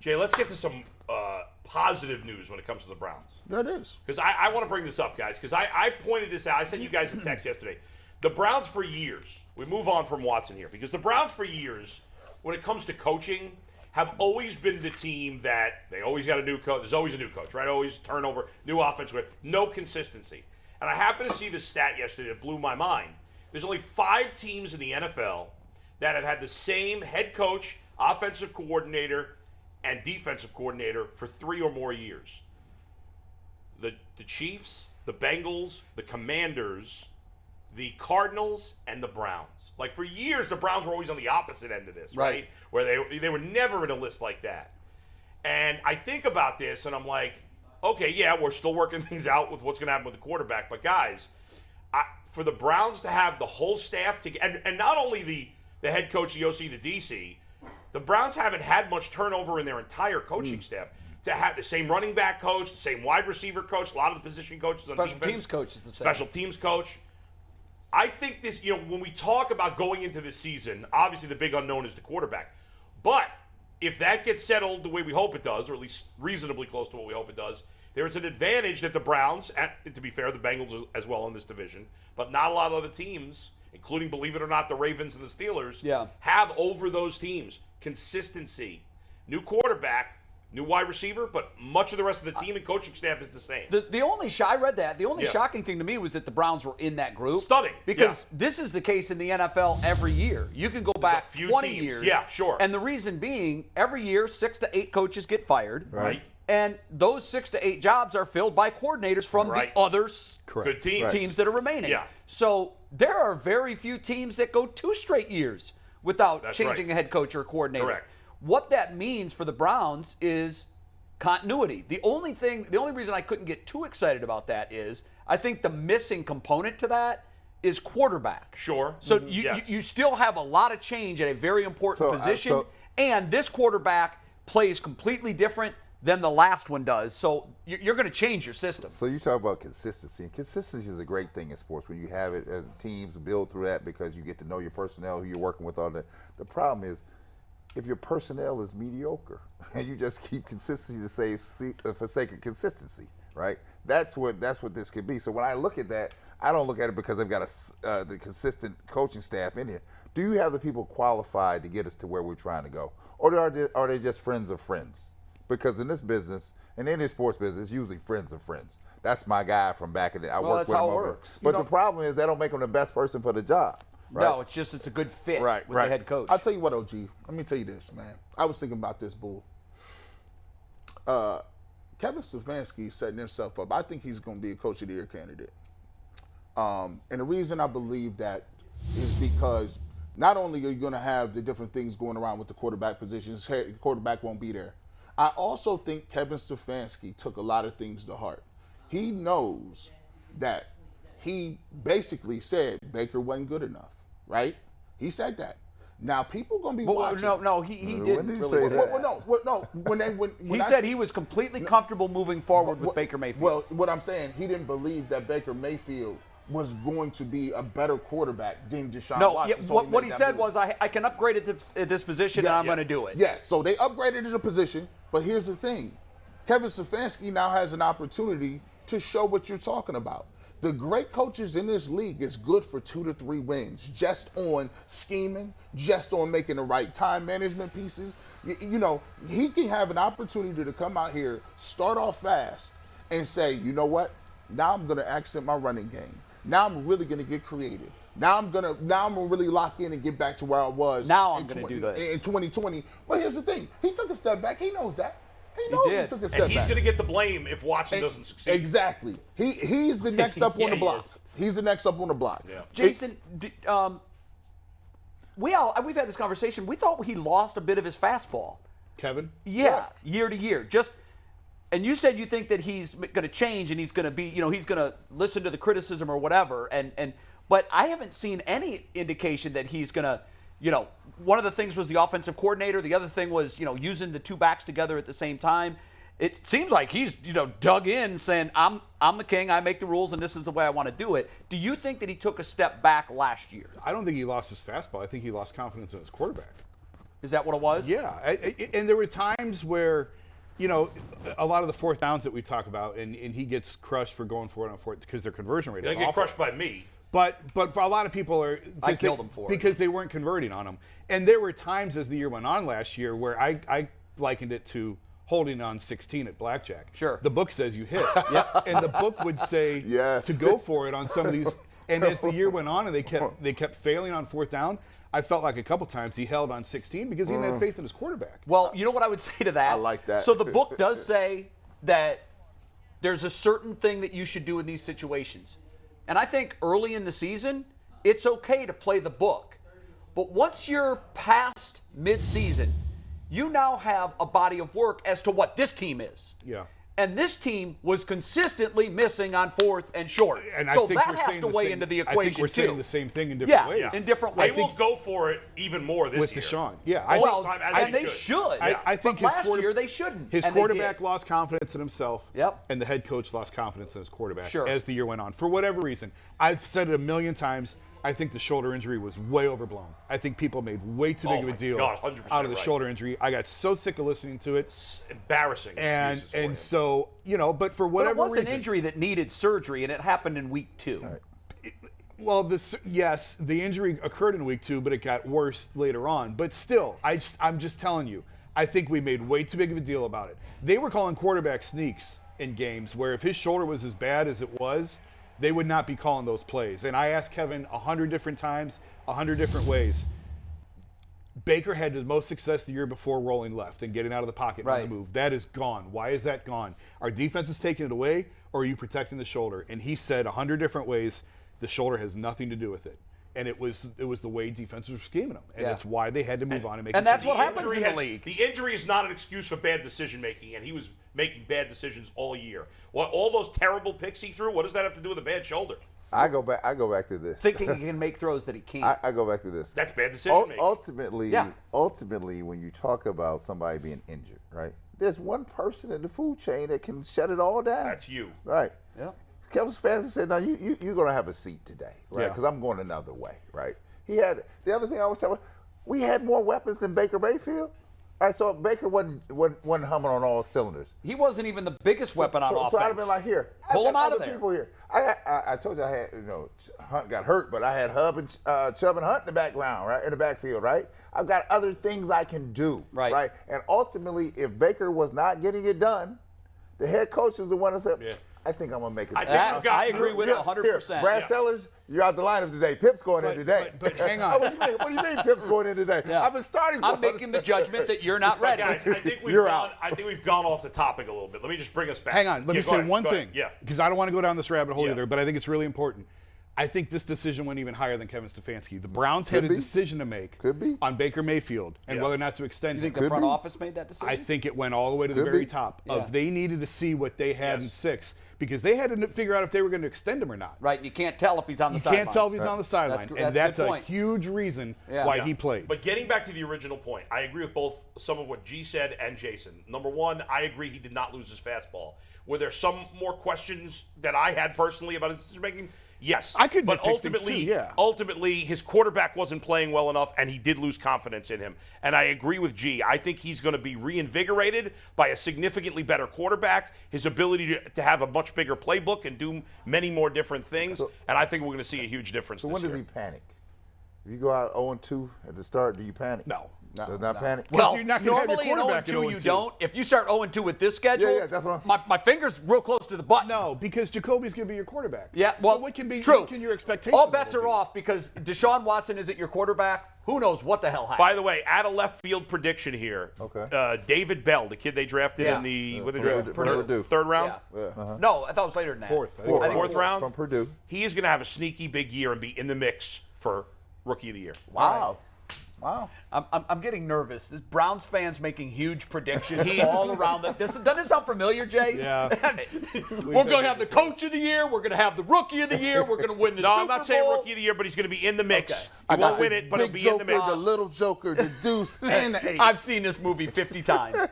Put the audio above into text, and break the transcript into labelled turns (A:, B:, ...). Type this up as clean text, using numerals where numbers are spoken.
A: Jay, let's get to some positive news when it comes to the Browns.
B: That is.
A: Because I want to bring this up, guys, because I pointed this out. I sent you guys a text yesterday. The Browns for years, we move on from Watson here, because the Browns for years, when it comes to coaching, have always been the team that they always got a new coach. There's always a new coach, right? Always turnover, new offense with no consistency. And I happened to see this stat yesterday that blew my mind. There's only 5 teams in the NFL that have had the same head coach, offensive coordinator, and defensive coordinator for 3 or more years. The Chiefs, the Bengals, the Commanders, the Cardinals, and the Browns. Like, for years, the Browns were always on the opposite end of this, right? Where they were never in a list like that. And I think about this, and I'm like, okay, yeah, we're still working things out with what's going to happen with the quarterback. But, guys, for the Browns to have the whole staff together, and not only the head coach, the OC, the DC, the Browns haven't had much turnover in their entire coaching staff. To have the same running back coach, the same wide receiver coach, a lot of the position coaches on
C: Special
A: defense.
C: teams coach is the same.
A: Special teams coach. I think this, when we talk about going into this season, obviously the big unknown is the quarterback. But if that gets settled the way we hope it does, or at least reasonably close to what we hope it does, there's an advantage that the Browns, and to be fair, the Bengals as well in this division, but not a lot of other teams, including, believe it or not, the Ravens and the Steelers, have over those teams. Consistency. New quarterback, new wide receiver, but much of the rest of the team and coaching staff is the same.
C: The only I read that. The only shocking thing to me was that the Browns were in that group.
A: Stunning.
C: Because this is the case in the NFL every year. You can go back 20 years.
A: Yeah, sure.
C: And the reason being, every year 6 to 8 coaches get fired.
A: Right.
C: And those 6 to 8 jobs are filled by coordinators from the other
A: good
C: teams that are remaining.
A: Yeah.
C: So there are very few teams that go 2 straight years without changing a head coach or a coordinator.
A: Correct.
C: What that means for the Browns is continuity. The only reason I couldn't get too excited about that is I think the missing component to that is quarterback.
A: Sure.
C: So you still have a lot of change at a very important position, and this quarterback plays completely different than the last one does. So you're going to change your system.
D: So you talk about consistency. And consistency is a great thing in sports when you have it. Teams build through that because you get to know your personnel, who you're working with. All that. The problem is, if your personnel is mediocre and you just keep consistency for sake of consistency, right? That's what this could be. So when I look at that, I don't look at it because they've got the consistent coaching staff in here. Do you have the people qualified to get us to where we're trying to go, or are they just friends of friends? Because in this business, in any sports business, it's usually friends of friends. That's my guy from back in the day. I work with him.
C: That's how it works.
D: But the problem is they don't make him the best person for the job. Right?
C: No, it's a good fit with the head coach.
B: I'll tell you what, OG. Let me tell you this, man. I was thinking about this, Bull. Kevin Stefanski is setting himself up. I think he's going to be a Coach of the Year candidate. And the reason I believe that is because not only are you going to have the different things going around with the quarterback positions, the quarterback won't be there. I also think Kevin Stefanski took a lot of things to heart. He knows that he basically said Baker wasn't good enough, right? He said that. Now people gonna be watching.
C: No, he didn't.
D: When did he say that?
C: He said he was completely comfortable moving forward with Baker Mayfield.
B: Well, what I'm saying, he didn't believe that Baker Mayfield was going to be a better quarterback than Deshaun Watson.
C: No, what he said was, I can upgrade it at this position, and I'm going to do it.
B: Yes, so they upgraded the position, but here's the thing. Kevin Stefanski now has an opportunity to show what you're talking about. The great coaches in this league is good for 2 to 3 wins, just on scheming, just on making the right time management pieces. You know, he can have an opportunity to come out here, start off fast, and say, you know what? Now I'm going to accent my running game. Now I'm really going to get creative. Now I'm gonna really lock in and get back to where I was.
C: Now I'm going to do this
B: in 2020. But here's the thing: he took a step back. He knows that. He knows he took a step back.
A: And he's going to get the blame if Watson doesn't succeed.
B: Exactly. He's the next up on the block. He's the next up on the block.
A: Yeah.
C: Jason, we've had this conversation. We thought he lost a bit of his fastball.
B: Kevin?
C: Yeah, year to year. And you said you think that he's going to change and he's going to be, he's going to listen to the criticism or whatever. But I haven't seen any indication that he's going to, one of the things was the offensive coordinator. The other thing was, using the 2 backs together at the same time. It seems like he's, dug in saying, I'm the king, I make the rules, and this is the way I want to do it. Do you think that he took a step back last year?
E: I don't think he lost his fastball. I think he lost confidence in his quarterback.
C: Is that what it was?
E: Yeah, and there were times where, you know, a lot of the fourth downs that we talk about, and he gets crushed for going for it on fourth because their conversion rate
A: They
E: is
A: get
E: awful.
A: crushed by me.
E: But for a lot of people are
C: I killed them for it.
E: because they weren't converting on them. And there were times as the year went on last year where I likened it to holding on 16 at blackjack.
C: Sure.
E: The book says you hit.
C: Yep.
E: And the book would say
D: Yes.
E: to go for it on some of these. And as the year went on and they kept failing on fourth down, I felt like a couple times he held on 16 because he didn't have faith in his quarterback.
C: Well, you know what I would say to that?
D: I like that.
C: So the book does say that there's a certain thing that you should do in these situations. And I think early in the season, it's okay to play the book. But once you're past midseason, you now have a body of work as to what this team is.
E: Yeah.
C: And this team was consistently missing on fourth and short.
E: And I
C: so
E: think
C: that
E: we're
C: has
E: saying
C: to
E: the
C: weigh
E: same-
C: into the
E: I
C: equation
E: think we're
C: too.
E: saying the same thing in different
C: Yeah,
E: ways.
C: in different
A: They
C: ways.
A: will go for it even more this
E: With
A: year.
E: Deshaun. Yeah.
C: Well,
A: time, as
C: and
A: they
C: they
A: should.
C: should.
E: I think
C: but
E: his
C: last
E: quarter-
C: year they shouldn't.
E: His
C: and they
E: quarterback
C: did.
E: lost confidence in himself.
C: Yep.
E: And the head coach lost confidence in his quarterback
C: Sure.
E: as the year went on. For whatever reason. I've said it a million times. I think the shoulder injury was way overblown. I think people made way too big of
A: my
E: a deal
A: God, 100%
E: out of the
A: right.
E: shoulder injury. I got so sick of listening to it.
A: It's embarrassing.
E: And
A: excuses for you.
E: so, you know, but for
C: But
E: whatever
C: it was
E: reason.
C: an injury that needed surgery, and it happened in week 2.
E: Well, yes, the injury occurred in week 2, but it got worse later on. But still, I'm just telling you, I think we made way too big of a deal about it. They were calling quarterback sneaks in games where if his shoulder was as bad as it was, they would not be calling those plays. And I asked Kevin 100 different times, 100 different ways. Baker had the most success the year before rolling left and getting out of the pocket
C: Right.
E: on the move. That is gone. Why is that gone? Our defense is taking it away, or are you protecting the shoulder? And he said 100 different ways the shoulder has nothing to do with it. And it was the way defenses were scheming them. And
C: Yeah.
E: that's why they had to move on and make
C: and
E: a
C: that's
E: change.
C: what happens
A: Injury
C: in the
A: has-
C: league.
A: The injury is not an excuse for bad decision making, and he was making bad decisions all year. What all those terrible picks he threw? What does that have to do with a bad shoulder?
D: I go back to this.
C: Thinking he can make throws that he can't.
D: I go back to this.
A: That's bad decision making.
D: Ultimately,
C: Yeah.
D: when you talk about somebody being injured, right? There's one person in the food chain that can shut it all down.
A: That's you.
D: Right.
C: yeah.
D: Kevin Stefanski said, "No, you're going to have a seat today, right?
E: Yeah.
D: Because I'm going another way, right?" He had the other thing I was telling. We had more weapons than Baker Mayfield. All right, so Baker wasn't humming on all cylinders.
C: He wasn't even the biggest weapon on offense.
D: So I'd have been like, here,
C: Pull
D: I
C: him
D: got
C: out of
D: other
C: there.
D: people here. I told you I had, Hunt got hurt, but I had Chubb and Hunt in the background, right, in the backfield, right. I've got other things I can do,
C: Right.
D: And ultimately, if Baker was not getting it done, the head coach is the one that said,
A: Yeah.
D: I think I'm gonna make it.
A: I think we've got-
C: I agree with it 100%.
D: Brad
A: Yeah.
D: Sellers, you're out the lineup today. Pip's going in today.
E: but hang on.
D: Oh, what do you mean Pip's going in today?
C: Yeah.
D: I've been starting.
C: I'm
D: for
C: making the judgment that you're not
A: But
C: ready.
A: guys, I think
D: You're out.
A: we've gone off the topic a little bit. Let me just bring us back.
E: Hang on, let
A: Yeah,
E: me
A: go
E: say
A: ahead,
E: one
A: go
E: thing.
A: ahead. Yeah.
E: Because I don't want to go down this rabbit hole
A: Yeah.
E: either, but I think it's really important. I think this decision went even higher than Kevin Stefanski. The Browns had a
D: be.
E: decision to make
D: Could be.
E: on Baker Mayfield and
A: Yeah.
E: whether or not to extend
C: You think
E: him.
C: the
D: Could
C: front
D: be.
C: office made that decision?
E: I think it went all the way to the
D: Could
E: very
D: be.
E: top
C: Yeah.
E: of they needed to see what they had in
A: Yes.
E: 6 because they had to figure out if they were going to extend him or not.
C: Right, you can't tell if he's on the
E: You
C: sideline.
E: can't tell if he's on the sideline,
C: That's
E: and
C: a
E: that's
C: good
E: a
C: point.
E: huge reason
C: Yeah.
E: why
C: Yeah.
E: he played.
A: But getting back to the original point, I agree with both some of what G said and Jason. Number one, I agree he did not lose his fastball. Were there some more questions that I had personally about his decision making? Yes.
E: I could
A: but
E: nitpick things
A: ultimately,
E: too, yeah.
A: ultimately, his quarterback wasn't playing well enough, and he did lose confidence in him. And I agree with G. I think he's going to be reinvigorated by a significantly better quarterback, his ability to have a much bigger playbook and do many more different things. And I think we're going to see a huge difference
D: So
A: this
D: when does
A: year.
D: he panic? If you go out 0-2 at the start, do you panic?
E: No.
D: Does not panic?
C: Well,
E: you're not gonna have your
C: normally in
E: quarterback at
C: 0-2 you
E: 0-2.
C: don't. If you start 0-2 with this schedule,
D: Yeah, that's what I'm-
C: my finger's real close to the button.
E: No, because Jacoby's going to be your quarterback.
C: Yeah,
E: So
C: well,
E: what can be
C: true.
E: what can your expectations
C: All bets
E: level
C: are
E: be?
C: off because Deshaun Watson isn't your quarterback. Who knows what the hell happened?
A: By the way, add a left field prediction here.
D: Okay.
A: David Bell, the kid they drafted
C: Yeah.
A: in the what they
D: Purdue.
A: drafted?
D: Purdue.
A: Third round.
C: Yeah. No, I thought it was later than that.
E: Fourth. I think.
A: Fourth round
D: From Purdue.
A: He is going to have a sneaky big year and be in the mix for Rookie of the Year.
D: Wow. Wow.
C: I'm getting nervous. This Browns fans making huge predictions all around. Doesn't this sound familiar, Jay?
E: Yeah.
C: We're going to have the Coach of the Year. We're going to have the Rookie of the Year. We're going to win the
A: No,
C: Super
A: I'm not saying
C: Bowl.
A: Rookie of the Year, but he's going to be in the mix.
C: Okay.
A: He won't
B: the
A: win it, but he'll
B: big
A: be in the
B: joker,
A: mix.
B: the little joker, the deuce, and the ace.
C: I've seen this movie 50 times.